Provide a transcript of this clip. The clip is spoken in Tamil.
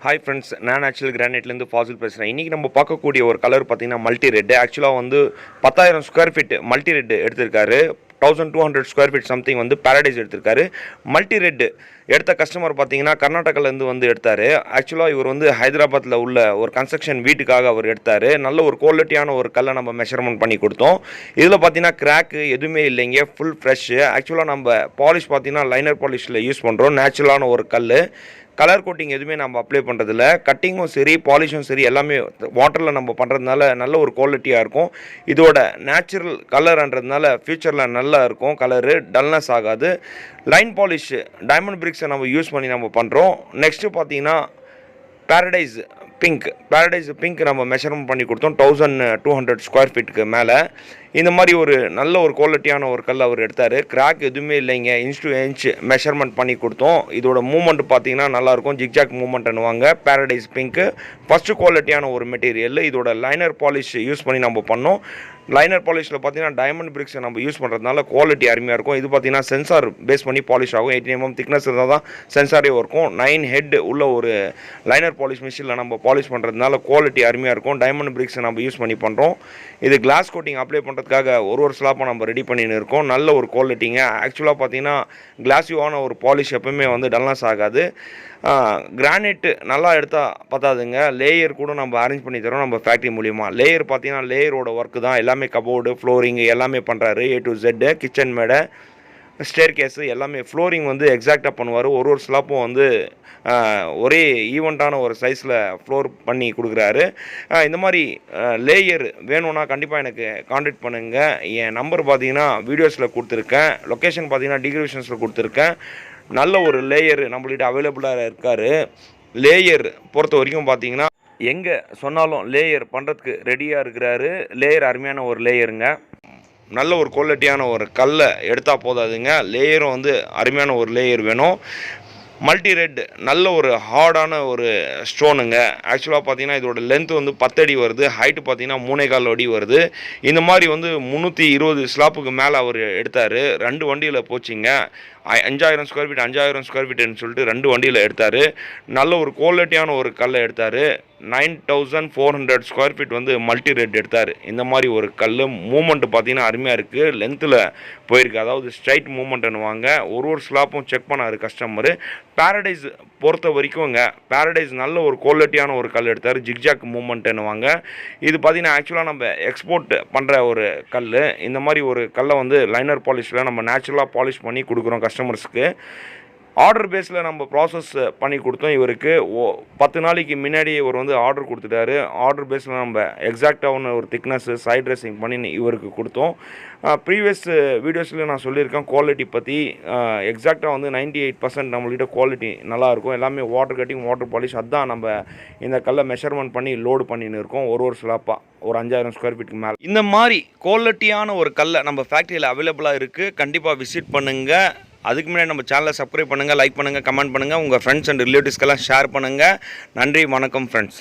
ஹாய் ஃப்ரெண்ட்ஸ், நான் ஆக்சுவலி கிரானைட்லேருந்து ஃபாசில் பேசுகிறேன். இன்றைக்கி நம்ம பார்க்கக்கூடிய ஒரு கலர் பார்த்திங்கன்னா மல்டி ரெட். ஆக்சுவலாக வந்து 10,000 ஸ்கொயர் ஃபீட் மல்டி ரெட் எடுத்திருக்காரு. 1200 ஸ்கொயர் ஃபீட் சம்திங் வந்து பேரடைஸ் எடுத்திருக்காரு. மல்டி ரெட் எடுத்த கஸ்டமர் பார்த்தீங்கன்னா கர்நாடகாலேருந்து வந்து எடுத்தார். ஆக்சுவலாக இவர் வந்து ஹைதராபாத்தில் உள்ள ஒரு கன்ஸ்ட்ரக்ஷன் வீட்டுக்காக அவர் எடுத்தார். நல்ல ஒரு குவாலிட்டியான ஒரு கல்லை நம்ம மெஷர்மெண்ட் பண்ணி கொடுத்தோம். இதில் பார்த்தீங்கன்னா கிராக்கு எதுவுமே இல்லைங்க, ஃபுல் ஃப்ரெஷ்ஷு. ஆக்சுவலாக நம்ம பாலிஷ் பார்த்தீங்கன்னா லைனர் பாலிஷில் யூஸ் பண்ணுறோம். நேச்சுரலான ஒரு கல். கலர் கோட்டிங் எதுவுமே நம்ம அப்ளை பண்ணுறதில்ல. கட்டிங்கும் சரி பாலிஷும் சரி எல்லாமே வாட்டரில் நம்ம பண்ணுறதுனால நல்ல ஒரு குவாலிட்டியாக இருக்கும். இதோட நேச்சுரல் கலர்ன்றதுனால ஃப்யூச்சரில் நல்லா இருக்கும். கலரு டல்னஸ் ஆகாது. லைன் பாலிஷ் டைமண்ட் பிரிக்ஸை நம்ம யூஸ் பண்ணி நம்ம பண்ணுறோம். நெக்ஸ்ட்டு பார்த்தீங்கன்னா பேரடைஸ் பிங்க் நம்ம மெஷர்மெண்ட் பண்ணி கொடுத்தோம். 1200 ஸ்கொயர் ஃபீட்டுக்கு மேலே. இந்த மாதிரி ஒரு நல்ல ஒரு குவாலிட்டியான ஒரு கல் அவர் எடுத்தார். கிராக் எதுவுமே இல்லைங்க. இன்ச் டு இன்ச் மெஷர்மெண்ட் பண்ணி கொடுத்தோம். இதோட மூவ்மெண்ட் பார்த்தீங்கன்னா நல்லாயிருக்கும். ஜிக்ஜாக் மூவ்மெண்ட்னுவாங்க. பேரடைஸ் பிங்க்கு ஃபஸ்ட்டு குவாலிட்டியான ஒரு மெட்டீரியல். இதோட லைனர் பாலிஷ் யூஸ் பண்ணி நம்ம பண்ணோம். லைனர் பாலிஷில் பார்த்தீங்கன்னா டைமண்ட் பிரிக்ஸை நம்ம யூஸ் பண்ணுறதுனால குவாலிட்டி அருமையாக இருக்கும். இது பார்த்தீங்கன்னா சென்சார் பேஸ் பண்ணி பாலிஷ் ஆகும். 18 mm திக்னஸ் இருந்தால் தான் சென்சாரே இருக்கும். 9 ஹெட் உள்ள ஒரு லைனர் பாலிஷ் மிஷினில் நம்ம பாலிஷ் பண்ணுறதுனால குவாலிட்டி அருமையாக இருக்கும். டைமண்ட் பிரிக்ஸை நம்ம யூஸ் பண்ணி பண்ணுறோம். இது கிளாஸ் கோட்டிங் அப்ளை பண்ணுறதுக்காக ஒரு ஸ்லாப்பாக நம்ம ரெடி பண்ணின்னு இருக்கோம். நல்ல ஒரு குவாலிட்டிங்க. ஆக்சுவலாக பார்த்தீங்கன்னா கிளாஸிவான ஒரு பாலிஷ் எப்பவுமே வந்து டல்னஸ் ஆகாது. கிரானைட்டு நல்லா எடுத்தால் பார்த்தாதுங்க, லேயர் கூட நம்ம அரேஞ்ச் பண்ணி தரோம் நம்ம ஃபேக்ட்ரி மூலிமா. லேயர் பார்த்தீங்கன்னா லேயரோட ஒர்க்கு தான். எல்லாமே கபோர்டு ஃப்ளோரிங் எல்லாமே பண்ணுறாரு. A to Z. கிச்சன் மேடை, ஸ்டேர் கேஸு எல்லாமே ஃப்ளோரிங் வந்து எக்ஸாக்டாக பண்ணுவார். ஒரு ஸ்லாப்பும் வந்து ஒரே ஈவெண்ட்டான ஒரு சைஸில் ஃப்ளோர் பண்ணி கொடுக்குறாரு. இந்த மாதிரி லேயர் வேணும்னா கண்டிப்பாக எனக்கு காண்டாக்ட் பண்ணுங்கள். என் நம்பர் பார்த்தீங்கன்னா வீடியோஸில் கொடுத்துருக்கேன். லொக்கேஷன் பார்த்தீங்கன்னா டிஸ்கிரிப்ஷன்ஸில் கொடுத்துருக்கேன். நல்ல ஒரு லேயர் நம்மள்கிட்ட அவைலபிளாக இருக்கார். லேயர் பொறுத்த வரைக்கும் பார்த்தீங்கன்னா எங்கே சொன்னாலும் லேயர் பண்ணுறதுக்கு ரெடியாக இருக்கிறாரு. லேயர் அருமையான ஒரு லேயருங்க. நல்ல ஒரு குவாலிட்டியான ஒரு கல்லை எடுத்தால் போதாதுங்க, லேயரும் வந்து அருமையான ஒரு லேயர் வேணும். மல்டி ரெட் நல்ல ஒரு ஹார்டான ஒரு ஸ்டோனுங்க. ஆக்சுவலாக பார்த்தீங்கன்னா இதோட லென்த் வந்து 10 அடி வருது. ஹைட்டு பார்த்தீங்கன்னா 3.25 அடி வருது. இந்த மாதிரி வந்து 320 ஸ்லாப்புக்கு மேலே அவர் எடுத்தார். 2 வண்டியில் போச்சுங்க. 5000 ஸ்கொயர் ஃபீட் 5000 ஸ்கொயர் ஃபீட்டுன்னு சொல்லிட்டு 2 வண்டியில் எடுத்தார். நல்ல ஒரு குவாலிட்டியான ஒரு கல்லை எடுத்தார். 9400 ஸ்கொயர் ஃபீட் வந்து மல்டி ரெட் எடுத்தார். இந்த மாதிரி ஒரு கல் மூமெண்ட்டு பார்த்தீங்கன்னா அருமையாக இருக்குது. லென்த்தில் போயிருக்கு, அதாவது ஸ்ட்ரைட் மூமெண்ட்டுன்னுவாங்க. ஒரு ஸ்லாப்பும் செக் பண்ணார் கஸ்டமரு. பேரடைஸ் பொறுத்த வரைக்கும்ங்க, பேரடைஸ் நல்ல ஒரு குவாலிட்டியான ஒரு கல் எடுத்தார். ஜிக்ஜாக் மூமெண்ட்டுன்னுவாங்க. இது பார்த்தீங்கன்னா ஆக்சுவலாக நம்ம எக்ஸ்போர்ட் பண்ணுற ஒரு கல். இந்த மாதிரி ஒரு கல்லை வந்து லைனர் பாலிஷில் நம்ம நேச்சுரலாக பாலிஷ் பண்ணி கொடுக்குறோம் கஸ்டமர்ஸ்க்கு. ஆர்டர் பேஸில் நம்ம ப்ராசஸ் பண்ணி கொடுத்தோம். இவருக்கு 10 நாளைக்கு முன்னாடி இவர் வந்து ஆர்டர் கொடுத்துட்டாரு. ஆர்டர் பேஸில் நம்ம எக்ஸாக்டான ஒரு திக்னஸ்ஸு சைட் ட்ரெஸ்ஸிங் பண்ணி இவருக்கு கொடுத்தோம். ப்ரீவியஸ் வீடியோஸில் நான் சொல்லியிருக்கேன் குவாலிட்டி பற்றி. எக்ஸாக்டாக வந்து 98% நம்மள்கிட்ட குவாலிட்டி நல்லாயிருக்கும். எல்லாமே வாட்டர் கட்டிங் வாட்டர் பாலிஷ். அதுதான் நம்ம இந்த கல்லை மெஷர்மெண்ட் பண்ணி லோடு பண்ணின்னு இருக்கோம். ஒரு ஸ்லாப்பாக ஒரு 5000 ஸ்கொயர் ஃபீட்டுக்கு மேலே. இந்த மாதிரி குவாலிட்டியான ஒரு கல்லை நம்ம ஃபேக்ட்ரியில் அவைலபிளாக இருக்குது. கண்டிப்பாக விசிட் பண்ணுங்கள். அதுக்கு முன்னாடி நம்ம சேனலை சப்ஸ்கிரைப் பண்ணுங்கள், லைக் பண்ணுங்கள், கமெண்ட் பண்ணுங்கள், உங்கள் ஃப்ரெண்ட்ஸ் அண்ட் ரிலேட்டிவ்ஸ்க்கெல்லாம் ஷேர் பண்ணுங்கள். நன்றி, வணக்கம் ஃப்ரெண்ட்ஸ்.